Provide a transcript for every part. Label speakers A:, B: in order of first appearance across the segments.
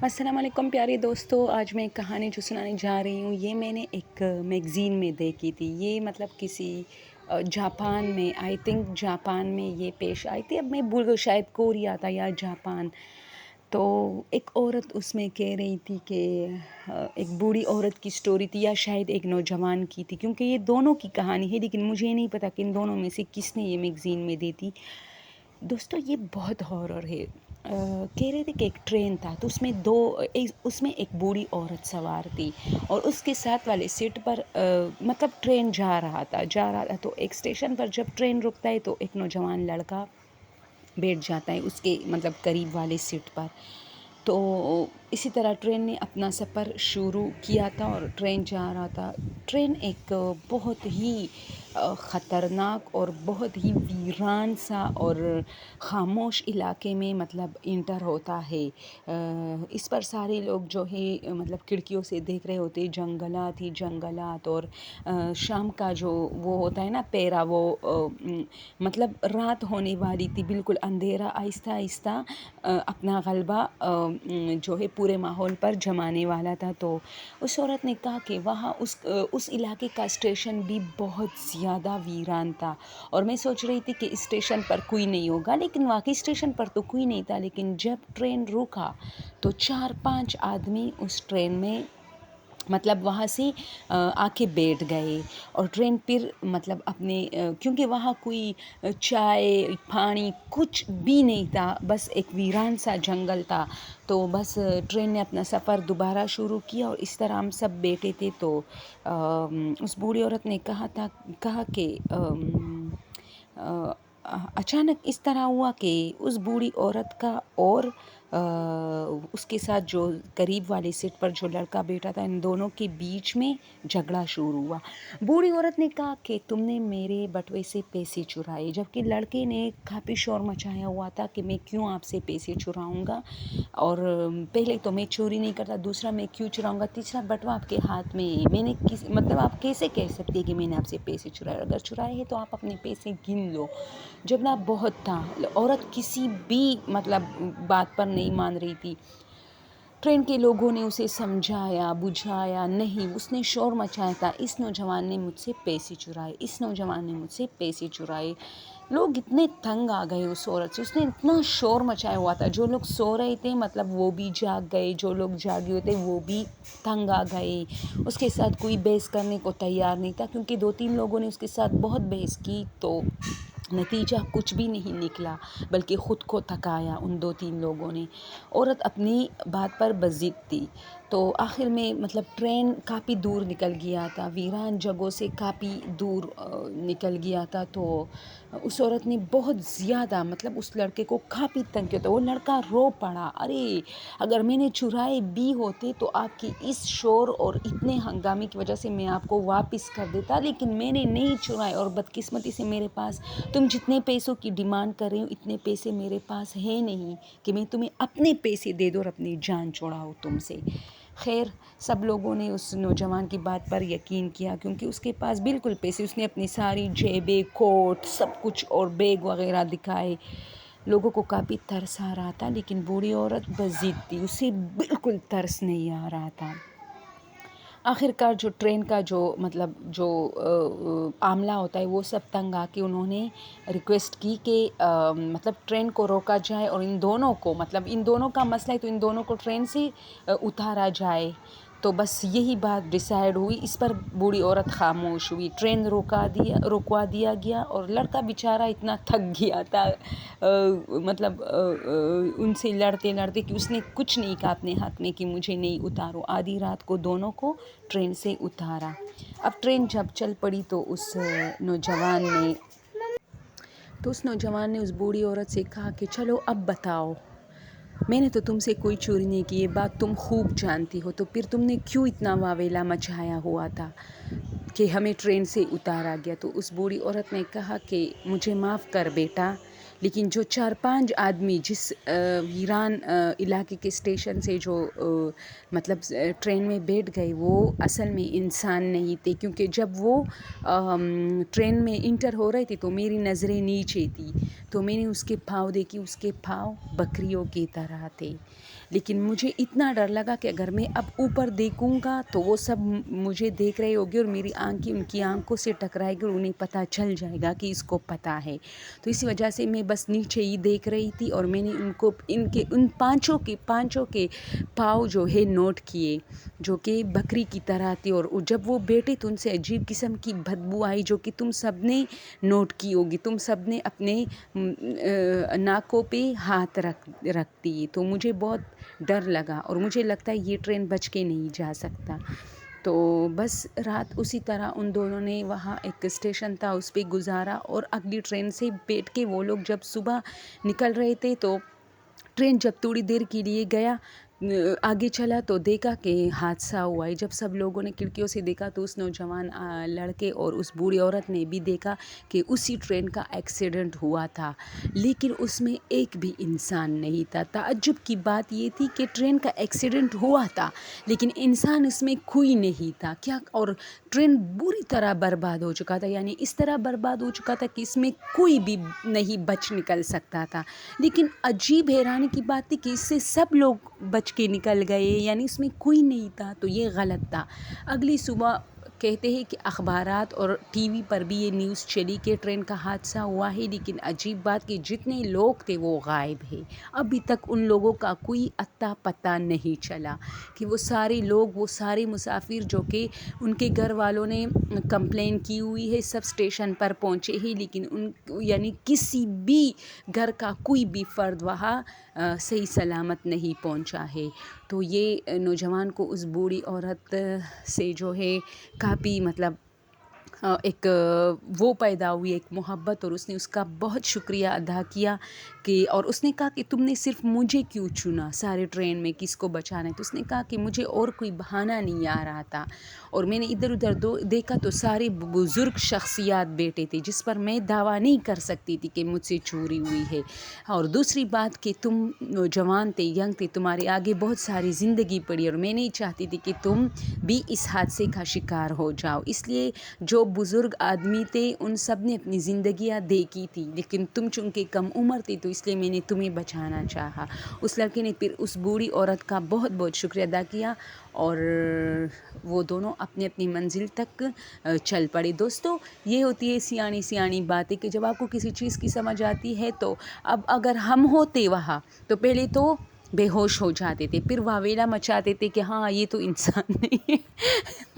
A: السلام علیکم پیارے دوستو، آج میں ایک کہانی جو سنانے جا رہی ہوں یہ میں نے ایک میگزین میں دیکھی تھی۔ یہ مطلب کسی جاپان میں، آئی تھنک جاپان میں یہ پیش آئی تھی۔ اب میں بھول گئی، شاید کوریا تھا یا جاپان۔ تو ایک عورت اس میں کہہ رہی تھی کہ ایک بوڑھی عورت کی سٹوری تھی یا شاید ایک نوجوان کی تھی، کیونکہ یہ دونوں کی کہانی ہے، لیکن مجھے نہیں پتہ کہ ان دونوں میں سے کس نے یہ میگزین میں دی تھی۔ دوستو یہ بہت ہارر ہے۔ کہہ رہے تھے کہ ایک ٹرین تھا، تو اس میں ایک بوڑھی عورت سوار تھی اور اس کے ساتھ والے سیٹ پر مطلب ٹرین جا رہا تھا تو ایک اسٹیشن پر جب ٹرین رکتا ہے تو ایک نوجوان لڑکا بیٹھ جاتا ہے اس کے مطلب قریب والے سیٹ پر۔ تو اسی طرح ٹرین نے اپنا سفر شروع کیا تھا اور ٹرین جا رہا تھا۔ ٹرین ایک بہت ہی خطرناک اور بہت ہی ویران سا اور خاموش علاقے میں مطلب انٹر ہوتا ہے۔ اس پر سارے لوگ جو ہے مطلب کھڑکیوں سے دیکھ رہے ہوتے، جنگلات ہی جنگلات، اور شام کا جو وہ ہوتا ہے نا پیرا، وہ مطلب رات ہونے والی تھی، بالکل اندھیرا آہستہ آہستہ اپنا غلبہ جو ہے پورے ماحول پر جمانے والا تھا۔ تو اس عورت نے کہا کہ وہاں اس علاقے کا اسٹیشن بھی بہت زیادہ ویران تھا، اور میں سوچ رہی تھی کہ اسٹیشن پر کوئی نہیں ہوگا، لیکن واقعی اسٹیشن پر تو کوئی نہیں تھا۔ لیکن جب ٹرین رکا تو 4-5 آدمی اس ٹرین میں مطلب وہاں سے آ کے بیٹھ گئے، اور ٹرین پھر مطلب اپنے کیونکہ وہاں کوئی چائے پانی کچھ بھی نہیں تھا، بس ایک ویران سا جنگل تھا۔ تو بس ٹرین نے اپنا سفر دوبارہ شروع کیا، اور اس طرح ہم سب بیٹھے تھے۔ تو اس بوڑھی عورت نے کہا کہ اچانک اس طرح ہوا کہ اس بوڑھی عورت کا اور اس کے ساتھ جو قریب والے سیٹ پر جو لڑکا بیٹھا تھا، ان دونوں کے بیچ میں جھگڑا شروع ہوا۔ بوڑھی عورت نے کہا کہ تم نے میرے بٹوے سے پیسے چرائے، جبکہ لڑکے نے کافی شور مچایا ہوا تھا کہ میں کیوں آپ سے پیسے چراؤں گا، اور پہلے تو میں چوری نہیں کرتا، دوسرا میں کیوں چراؤں گا، تیسرا بٹوا آپ کے ہاتھ میں ہے، میں نے مطلب آپ کیسے کہہ سکتے ہیں کہ میں نے آپ سے پیسے چرائے، اگر چرائے ہیں تو آپ اپنے پیسے گن لو۔ جھگڑا بہت تھا، عورت کسی بھی مطلب بات پر نہیں مان رہی تھی۔ ٹرین کے لوگوں نے اسے سمجھایا بجھایا، نہیں، اس نے شور مچایا تھا، اس نوجوان نے مجھ سے پیسے چرائے، اس نوجوان نے مجھ سے پیسے چرائے۔ لوگ اتنے تنگ آ گئے اس عورت سے، اس نے اتنا شور مچایا ہوا تھا، جو لوگ سو رہے تھے مطلب وہ بھی جاگ گئے، جو لوگ جاگے ہوئے تھے وہ بھی تنگ آ گئے۔ اس کے ساتھ کوئی بحث کرنے کو تیار نہیں تھا، کیونکہ 2-3 لوگوں نے اس کے ساتھ بہت بحث کی، تو نتیجہ کچھ بھی نہیں نکلا، بلکہ خود کو تھکایا ان 2-3 لوگوں نے۔ عورت اپنی بات پر بضد تھی، تو آخر میں مطلب ٹرین کافی دور نکل گیا تھا، ویران جگہوں سے کافی دور نکل گیا تھا۔ تو اس عورت نے بہت زیادہ مطلب اس لڑکے کو کافی تنگ کیا، تو وہ لڑکا رو پڑا، ارے اگر میں نے چرائے بھی ہوتے تو آپ کی اس شور اور اتنے ہنگامے کی وجہ سے میں آپ کو واپس کر دیتا، لیکن میں نے نہیں چرائے، اور بدقسمتی سے میرے پاس تم جتنے پیسوں کی ڈیمانڈ کر رہے ہو اتنے پیسے میرے پاس ہے نہیں کہ میں تمہیں اپنے پیسے دے دوں اور اپنی جان چھڑاؤں تم سے۔ خیر، سب لوگوں نے اس نوجوان کی بات پر یقین کیا، کیونکہ اس کے پاس بالکل پیسے، اس نے اپنی ساری جیبیں، کوٹ، سب کچھ اور بیگ وغیرہ دکھائے۔ لوگوں کو کافی ترس آ رہا تھا، لیکن بوڑھی عورت بضد تھی، اسے بالکل ترس نہیں آ رہا تھا۔ آخر کار جو ٹرین کا جو مطلب جو عاملہ ہوتا ہے وہ سب تنگ آ کے انہوں نے ریکویسٹ کی کہ مطلب ٹرین کو روکا جائے، اور ان دونوں کا مسئلہ ہے تو ان دونوں کو ٹرین سے اتارا جائے۔ تو بس یہی بات ڈیسائیڈ ہوئی، اس پر بوڑھی عورت خاموش ہوئی، ٹرین رکوا دیا گیا، اور لڑکا بیچارہ اتنا تھک گیا تھا مطلب ان سے لڑتے لڑتے کہ اس نے کچھ نہیں کہا اپنے حق میں کہ مجھے نہیں اتارو۔ آدھی رات کو دونوں کو ٹرین سے اتارا۔ اب ٹرین جب چل پڑی تو اس نوجوان نے اس بوڑھی عورت سے کہا کہ چلو اب بتاؤ، میں نے تو تم سے کوئی چوری نہیں کی، یہ بات تم خوب جانتی ہو، تو پھر تم نے کیوں اتنا واویلا مچایا ہوا تھا کہ ہمیں ٹرین سے اتارا گیا؟ تو اس بوڑھی عورت نے کہا کہ مجھے معاف کر بیٹا، لیکن جو 4-5 آدمی جس ویران علاقے کے اسٹیشن سے جو مطلب ٹرین میں بیٹھ گئے وہ اصل میں انسان نہیں تھے، کیونکہ جب وہ ٹرین میں انٹر ہو رہے تھے تو میری نظریں نیچے تھی، تو میں نے اس کے پاؤں دیکھی، اس کے پاؤں بکریوں کی طرح تھے۔ لیکن مجھے اتنا ڈر لگا کہ اگر میں اب اوپر دیکھوں گا تو وہ سب مجھے دیکھ رہے ہوگے اور میری آنکھیں ان کی آنکھوں سے ٹکرائے گی اور انہیں پتہ چل جائے گا کہ اس کو پتہ ہے. تو اسی وجہ سے میں بس نیچے ہی دیکھ رہی تھی اور میں نے ان پانچوں کے پاؤں جو ہے نوٹ کیے جو کہ بکری کی طرح تھی. اور جب وہ بیٹھے تو ان سے عجیب قسم کی بدبو آئی جو کہ تم سب نے نوٹ کی ہوگی. تم سب نے اپنے ناکوں پہ ہاتھ رکھ دی. تو مجھے بہت ڈر لگا اور مجھے لگتا ہے یہ ٹرین بچ کے نہیں جا سکتا. تو بس رات اسی طرح ان دونوں نے وہاں ایک اسٹیشن تھا اس پہ گزارا. اور اگلی ٹرین سے بیٹھ کے وہ لوگ جب صبح نکل رہے تھے تو ٹرین جب تھوڑی دیر کے لیے گیا آگے چلا تو دیکھا کہ حادثہ ہوا ہے. جب سب لوگوں نے کھڑکیوں سے دیکھا تو اس نوجوان لڑکے اور اس بوڑھی عورت نے بھی دیکھا کہ اسی ٹرین کا ایکسیڈنٹ ہوا تھا لیکن اس میں ایک بھی انسان نہیں تھا. تعجب کی بات یہ تھی کہ ٹرین کا ایکسیڈنٹ ہوا تھا لیکن انسان اس میں کوئی نہیں تھا. کیا اور ٹرین بری طرح برباد ہو چکا تھا, یعنی اس طرح برباد ہو چکا تھا کہ اس میں کوئی بھی نہیں بچ نکل سکتا تھا. لیکن عجیب حیرانی کی بات تھی کہ اس سے سب لوگ بچ کے نکل گئے, یعنی اس میں کوئی نہیں تھا. تو یہ غلط تھا. اگلی صبح کہتے ہیں کہ اخبارات اور ٹی وی پر بھی یہ نیوز چلی کہ ٹرین کا حادثہ ہوا ہے لیکن عجیب بات کہ جتنے لوگ تھے وہ غائب ہیں. ابھی تک ان لوگوں کا کوئی اتا پتہ نہیں چلا کہ وہ سارے لوگ, وہ سارے مسافر جو کہ ان کے گھر والوں نے کمپلین کی ہوئی ہے سب اسٹیشن پر پہنچے ہیں لیکن یعنی کسی بھی گھر کا کوئی بھی فرد وہاں صحیح سلامت نہیں پہنچا ہے. تو یہ نوجوان کو اس بوڑھی عورت سے جو ہے کافی مطلب ایک وہ پیدا ہوئی ایک محبت, اور اس نے اس کا بہت شکریہ ادا کیا کہ اور اس نے کہا کہ تم نے صرف مجھے کیوں چنا سارے ٹرین میں کس کو بچانا ہے. تو اس نے کہا کہ مجھے اور کوئی بہانہ نہیں آ رہا تھا اور میں نے ادھر ادھر دیکھا تو سارے بزرگ شخصیات بیٹھے تھے جس پر میں دعویٰ نہیں کر سکتی تھی کہ مجھ سے چوری ہوئی ہے. اور دوسری بات کہ تم نوجوان تھے, ینگ تھے, تمہارے آگے بہت ساری زندگی پڑی اور میں نہیں چاہتی تھی کہ تم بھی اس حادثے کا شکار ہو جاؤ. اس لیے جو بزرگ آدمی تھے ان سب نے اپنی زندگیاں دے کی تھی لیکن تم چونکہ کم عمر تھی تو اس لیے میں نے تمہیں بچانا چاہا. اس لڑکے نے پھر اس بوڑھی عورت کا بہت بہت شکریہ ادا کیا اور وہ دونوں اپنی اپنی منزل تک چل پڑے. دوستو یہ ہوتی ہے سیانی باتیں کہ جب آپ کو کسی چیز کی سمجھ آتی ہے تو اب اگر ہم ہوتے وہاں تو پہلے تو بے ہوش ہو جاتے تھے, پھر واویلا مچاتے تھے کہ ہاں یہ تو انسان نہیں ہے.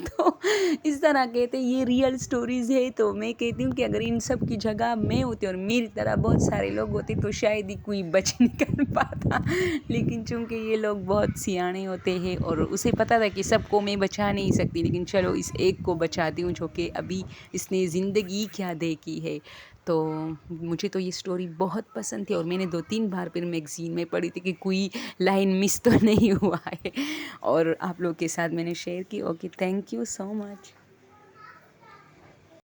A: تو اس طرح کہتے یہ ریئل سٹوریز ہے. تو میں کہتی ہوں کہ اگر ان سب کی جگہ میں ہوتی اور میری طرح بہت سارے لوگ ہوتے تو شاید ہی کوئی بچ نکل پاتا. لیکن چونکہ یہ لوگ بہت سیانے ہوتے ہیں اور اسے پتہ تھا کہ سب کو میں بچا نہیں سکتی لیکن چلو اس ایک کو بچاتی ہوں جو کہ ابھی اس نے زندگی کیا دیکھی ہے. تو مجھے تو یہ سٹوری بہت پسند تھی اور میں نے 2-3 بار پھر میگزین میں پڑھی تھی کہ کوئی لائن مس تو نہیں ہوا ہے اور آپ لوگ کے ساتھ میں نے شیئر کی. Okay, thank you so much.